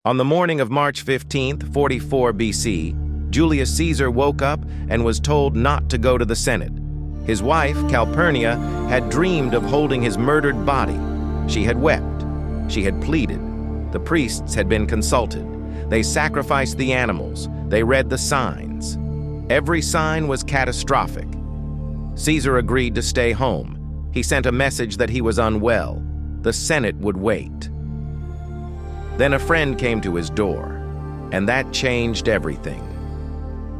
On the morning of March 15th, 44 BC, Julius Caesar woke up and was told not to go to the Senate. His wife, Calpurnia, had dreamed of holding his murdered body. She had wept. She had pleaded. The priests had been consulted. They sacrificed the animals. They read the signs. Every sign was catastrophic. Caesar agreed to stay home. He sent a message that he was unwell. The Senate would wait. Then a friend came to his door, and that changed everything.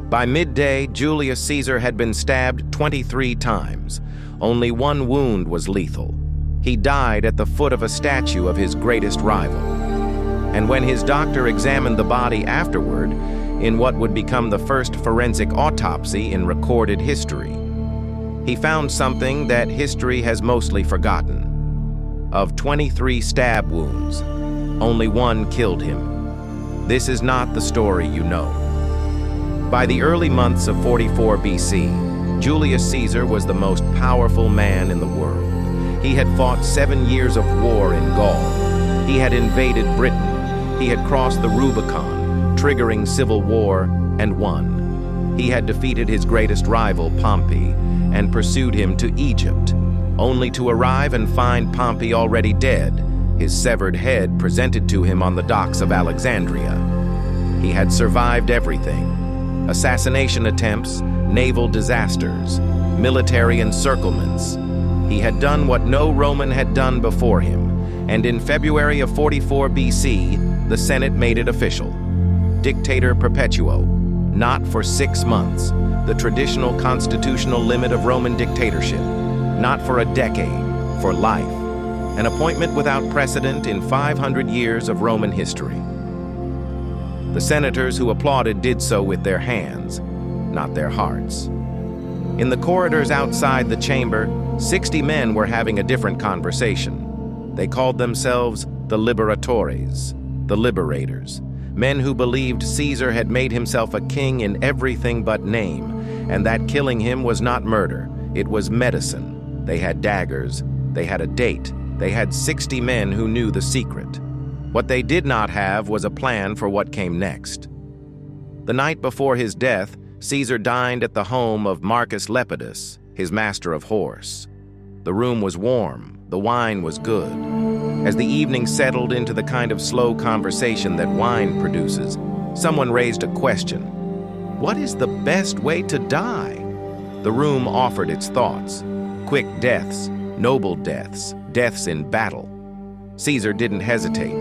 By midday, Julius Caesar had been stabbed 23 times. Only one wound was lethal. He died at the foot of a statue of his greatest rival. And when his doctor examined the body afterward, in what would become the first forensic autopsy in recorded history, he found something that history has mostly forgotten. Of 23 stab wounds, only one killed him. This is not the story you know. By the early months of 44 BC, Julius Caesar was the most powerful man in the world. He had fought 7 years of war in Gaul. He had invaded Britain. He had crossed the Rubicon, triggering civil war, and won. He had defeated his greatest rival, Pompey, and pursued him to Egypt, only to arrive and find Pompey already dead, his severed head presented to him on the docks of Alexandria. He had survived everything: assassination attempts, naval disasters, military encirclements. He had done what no Roman had done before him, and in February of 44 BC, the Senate made it official. Dictator perpetuo, not for 6 months, the traditional constitutional limit of Roman dictatorship, not for a decade, for life. An appointment without precedent in 500 years of Roman history. The senators who applauded did so with their hands, not their hearts. In the corridors outside the chamber, 60 men were having a different conversation. They called themselves the Liberatores, the Liberators, men who believed Caesar had made himself a king in everything but name, and that killing him was not murder, it was medicine. They had daggers, they had a date, they had 60 men who knew the secret. What they did not have was a plan for what came next. The night before his death, Caesar dined at the home of Marcus Lepidus, his master of horse. The room was warm, the wine was good. As the evening settled into the kind of slow conversation that wine produces, someone raised a question. What is the best way to die? The room offered its thoughts. Quick deaths, noble deaths, deaths in battle. Caesar didn't hesitate.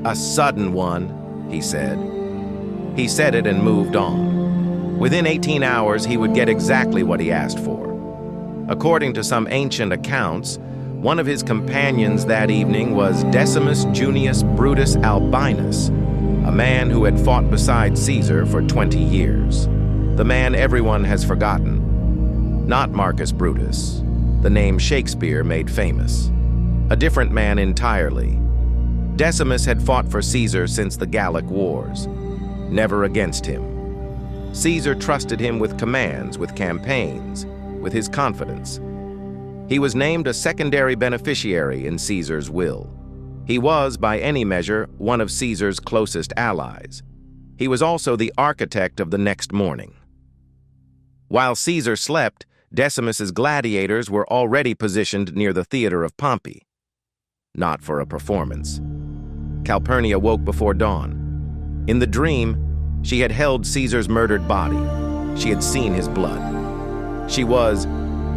A sudden one, he said. He said it and moved on. Within 18 hours, he would get exactly what he asked for. According to some ancient accounts, one of his companions that evening was Decimus Junius Brutus Albinus, a man who had fought beside Caesar for 20 years. The man everyone has forgotten. Not Marcus Brutus, the name Shakespeare made famous. A different man entirely. Decimus had fought for Caesar since the Gallic Wars, never against him. Caesar trusted him with commands, with campaigns, with his confidence. He was named a secondary beneficiary in Caesar's will. He was, by any measure, one of Caesar's closest allies. He was also the architect of the next morning. While Caesar slept, Decimus's gladiators were already positioned near the theater of Pompey. Not for a performance. Calpurnia woke before dawn. In the dream, she had held Caesar's murdered body. She had seen his blood. She was,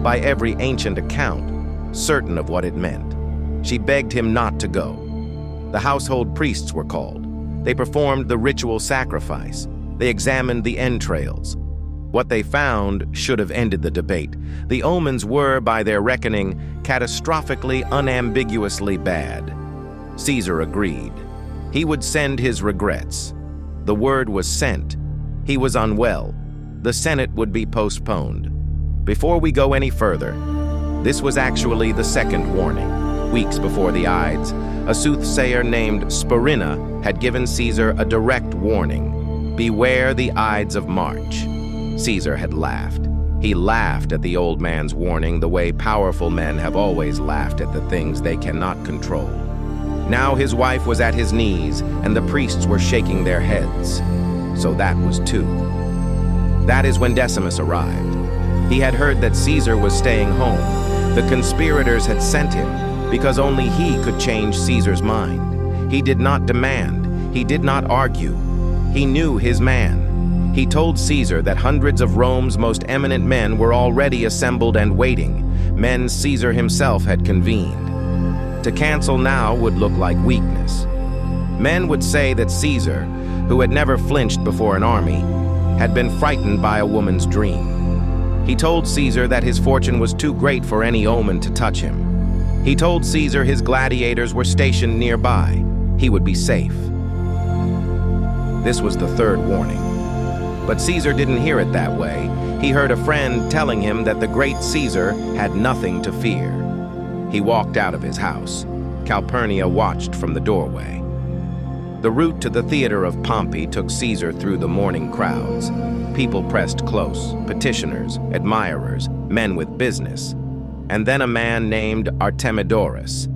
by every ancient account, certain of what it meant. She begged him not to go. The household priests were called. They performed the ritual sacrifice. They examined the entrails. What they found should have ended the debate. The omens were, by their reckoning, catastrophically, unambiguously bad. Caesar agreed. He would send his regrets. The word was sent. He was unwell. The Senate would be postponed. Before we go any further, this was actually the second warning. Weeks before the Ides, a soothsayer named Spurinna had given Caesar a direct warning. Beware the Ides of March. Caesar had laughed. He laughed at the old man's warning the way powerful men have always laughed at the things they cannot control. Now his wife was at his knees, and the priests were shaking their heads. So that was 2. That is when Decimus arrived. He had heard that Caesar was staying home. The conspirators had sent him because only he could change Caesar's mind. He did not demand. He did not argue. He knew his man. He told Caesar that hundreds of Rome's most eminent men were already assembled and waiting, men Caesar himself had convened. To cancel now would look like weakness. Men would say that Caesar, who had never flinched before an army, had been frightened by a woman's dream. He told Caesar that his fortune was too great for any omen to touch him. He told Caesar his gladiators were stationed nearby. He would be safe. This was the 3rd warning. But Caesar didn't hear it that way. He heard a friend telling him that the great Caesar had nothing to fear. He walked out of his house. Calpurnia watched from the doorway. The route to the theater of Pompey took Caesar through the morning crowds. People pressed close, petitioners, admirers, men with business. And then a man named Artemidorus.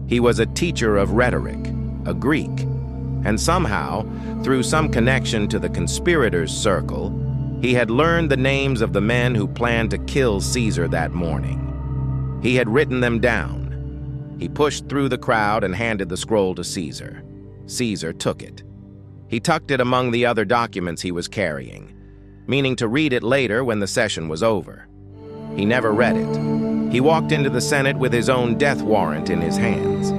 He was a teacher of rhetoric, a Greek. And somehow, through some connection to the conspirators' circle, he had learned the names of the men who planned to kill Caesar that morning. He had written them down. He pushed through the crowd and handed the scroll to Caesar. Caesar took it. He tucked it among the other documents he was carrying, meaning to read it later when the session was over. He never read it. He walked into the Senate with his own death warrant in his hands.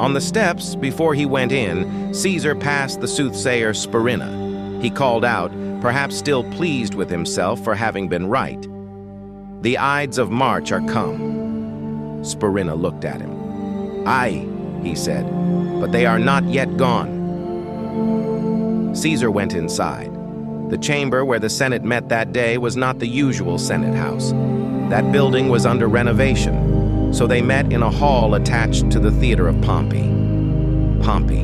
On the steps, before he went in, Caesar passed the soothsayer Spurina. He called out, perhaps still pleased with himself for having been right. The Ides of March are come. Spurina looked at him. Aye, he said, but they are not yet gone. Caesar went inside. The chamber where the Senate met that day was not the usual Senate house. That building was under renovation, so they met in a hall attached to the theater of Pompey. Pompey,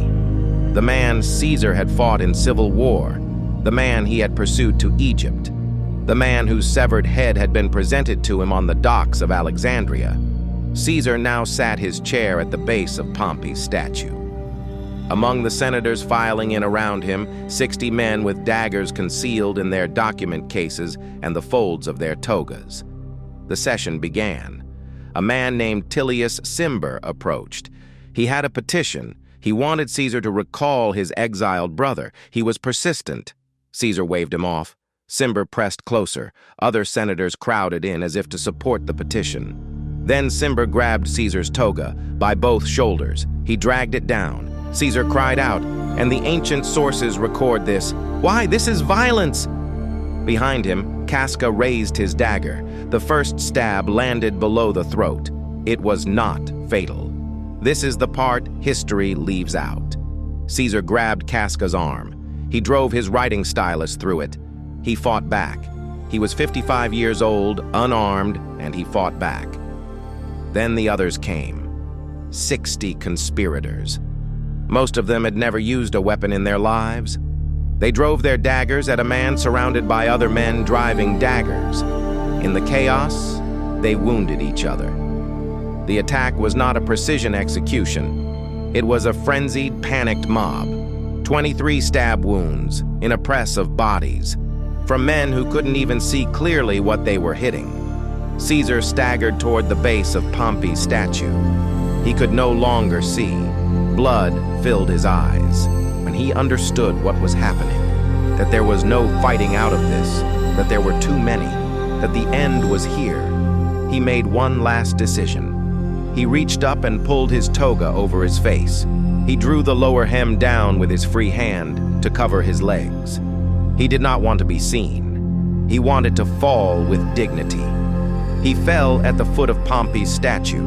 the man Caesar had fought in civil war, the man he had pursued to Egypt, the man whose severed head had been presented to him on the docks of Alexandria. Caesar now sat his chair at the base of Pompey's statue. Among the senators filing in around him, 60 men with daggers concealed in their document cases and the folds of their togas. The session began. A man named Julius Caesar approached. He had a petition. He wanted Caesar to recall his exiled brother. He was persistent. Caesar waved him off. Caesar pressed closer. Other senators crowded in as if to support the petition. Then Caesar grabbed Caesar's toga by both shoulders. He dragged it down. Caesar cried out, and the ancient sources record this. Why, this is violence! Behind him, Casca raised his dagger. The first stab landed below the throat. It was not fatal. This is the part history leaves out. Caesar grabbed Casca's arm. He drove his writing stylus through it. He fought back. He was 55 years old, unarmed, and he fought back. Then the others came. 60 conspirators. Most of them had never used a weapon in their lives. They drove their daggers at a man surrounded by other men driving daggers. In the chaos, they wounded each other. The attack was not a precision execution. It was a frenzied, panicked mob. 23 stab wounds in a press of bodies, from men who couldn't even see clearly what they were hitting. Caesar staggered toward the base of Pompey's statue. He could no longer see. Blood filled his eyes. When he understood what was happening, that there was no fighting out of this, that there were too many, that the end was here, he made one last decision. He reached up and pulled his toga over his face. He drew the lower hem down with his free hand to cover his legs. He did not want to be seen. He wanted to fall with dignity. He fell at the foot of Pompey's statue.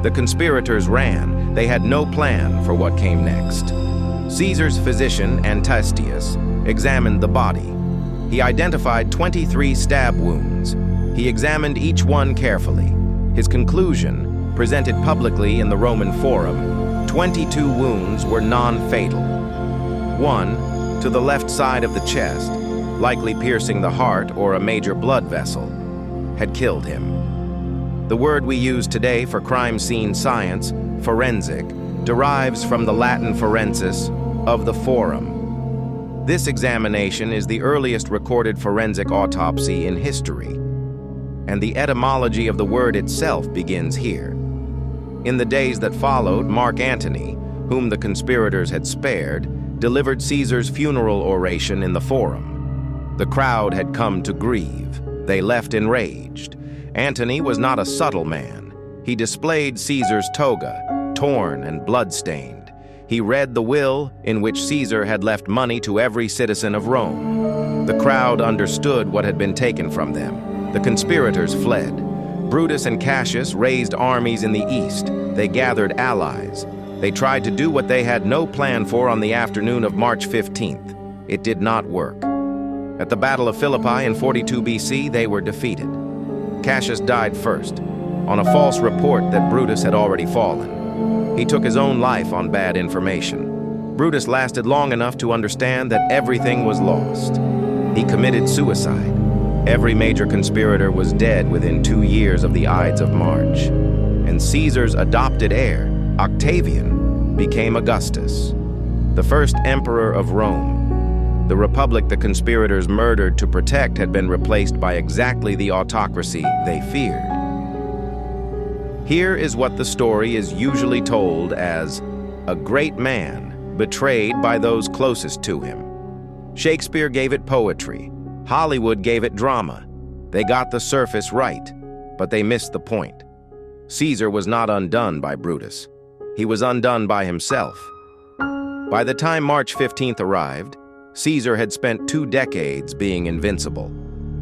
The conspirators ran. They had no plan for what came next. Caesar's physician, Antistius, examined the body. He identified 23 stab wounds. He examined each one carefully. His conclusion, presented publicly in the Roman Forum, 22 wounds were non-fatal. One, to the left side of the chest, likely piercing the heart or a major blood vessel, had killed him. The word we use today for crime scene science, forensic, derives from the Latin forensis, of the forum. This examination is the earliest recorded forensic autopsy in history, and the etymology of the word itself begins here. In the days that followed, Mark Antony, whom the conspirators had spared, delivered Caesar's funeral oration in the forum. The crowd had come to grieve. They left enraged. Antony was not a subtle man. He displayed Caesar's toga, torn and blood-stained. He read the will in which Caesar had left money to every citizen of Rome. The crowd understood what had been taken from them. The conspirators fled. Brutus and Cassius raised armies in the east. They gathered allies. They tried to do what they had no plan for on the afternoon of March 15th. It did not work. At the Battle of Philippi in 42 BC, they were defeated. Cassius died first, on a false report that Brutus had already fallen. He took his own life on bad information. Brutus lasted long enough to understand that everything was lost. He committed suicide. Every major conspirator was dead within 2 years of the Ides of March. And Caesar's adopted heir, Octavian, became Augustus, the first emperor of Rome. The republic the conspirators murdered to protect had been replaced by exactly the autocracy they feared. Here is what the story is usually told as a great man betrayed by those closest to him. Shakespeare gave it poetry. Hollywood gave it drama. They got the surface right, but they missed the point. Caesar was not undone by Brutus. He was undone by himself. By the time March 15th arrived, Caesar had spent 2 decades being invincible.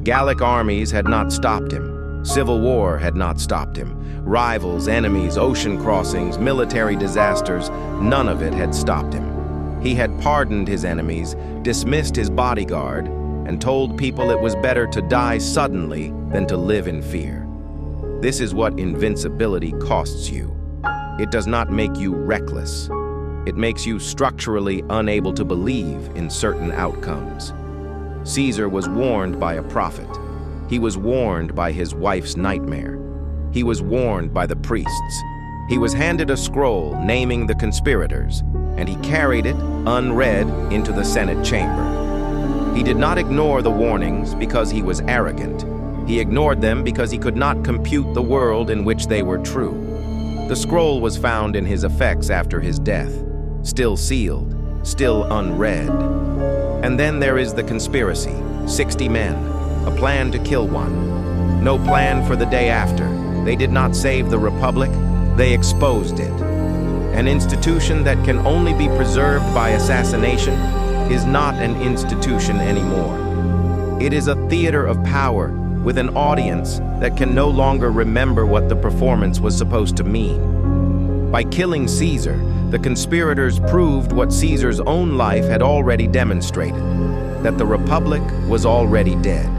Gallic armies had not stopped him. Civil war had not stopped him. Rivals, enemies, ocean crossings, military disasters, none of it had stopped him. He had pardoned his enemies, dismissed his bodyguard, and told people it was better to die suddenly than to live in fear. This is what invincibility costs you. It does not make you reckless. It makes you structurally unable to believe in certain outcomes. Caesar was warned by a prophet. He was warned by his wife's nightmare. He was warned by the priests. He was handed a scroll naming the conspirators, and he carried it, unread, into the Senate chamber. He did not ignore the warnings because he was arrogant. He ignored them because he could not compute the world in which they were true. The scroll was found in his effects after his death, still sealed, still unread. And then there is the conspiracy, 60 men, a plan to kill one. No plan for the day after. They did not save the Republic, they exposed it. An institution that can only be preserved by assassination is not an institution anymore. It is a theater of power with an audience that can no longer remember what the performance was supposed to mean. By killing Caesar, the conspirators proved what Caesar's own life had already demonstrated, that the Republic was already dead.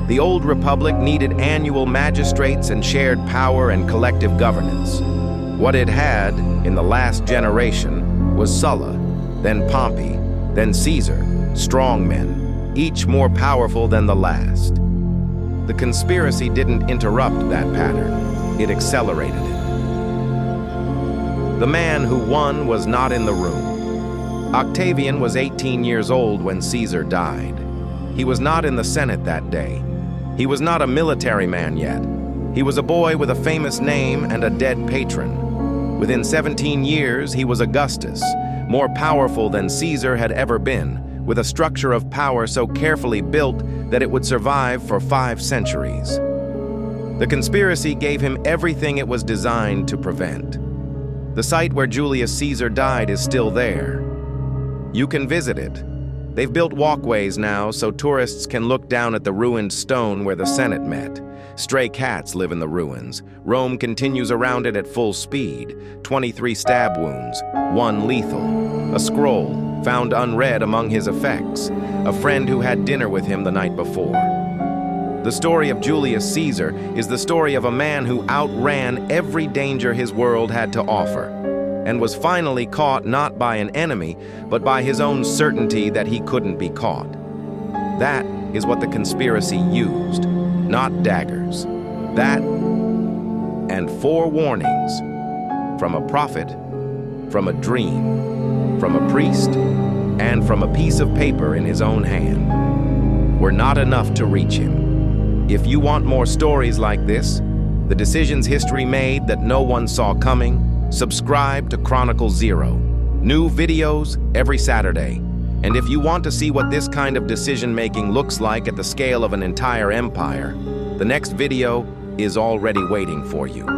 The old Republic needed annual magistrates and shared power and collective governance. What it had in the last generation was Sulla, then Pompey, then Caesar, strong men, each more powerful than the last. The conspiracy didn't interrupt that pattern, it accelerated it. The man who won was not in the room. Octavian was 18 years old when Caesar died. He was not in the Senate that day. He was not a military man yet. He was a boy with a famous name and a dead patron. Within 17 years, he was Augustus, more powerful than Caesar had ever been, with a structure of power so carefully built that it would survive for 5 centuries. The conspiracy gave him everything it was designed to prevent. The site where Julius Caesar died is still there. You can visit it. They've built walkways now so tourists can look down at the ruined stone where the Senate met. Stray cats live in the ruins. Rome continues around it at full speed. 23 stab wounds, 1 lethal. A scroll, found unread among his effects. A friend who had dinner with him the night before. The story of Julius Caesar is the story of a man who outran every danger his world had to offer, and was finally caught not by an enemy, but by his own certainty that he couldn't be caught. That is what the conspiracy used, not daggers. That and 4 warnings. from a prophet, from a dream, from a priest, and from a piece of paper in his own hand, were not enough to reach him. If you want more stories like this, the decisions history made that no one saw coming, subscribe to Chronicle Zero. New videos every Saturday. And if you want to see what this kind of decision-making looks like at the scale of an entire empire, the next video is already waiting for you.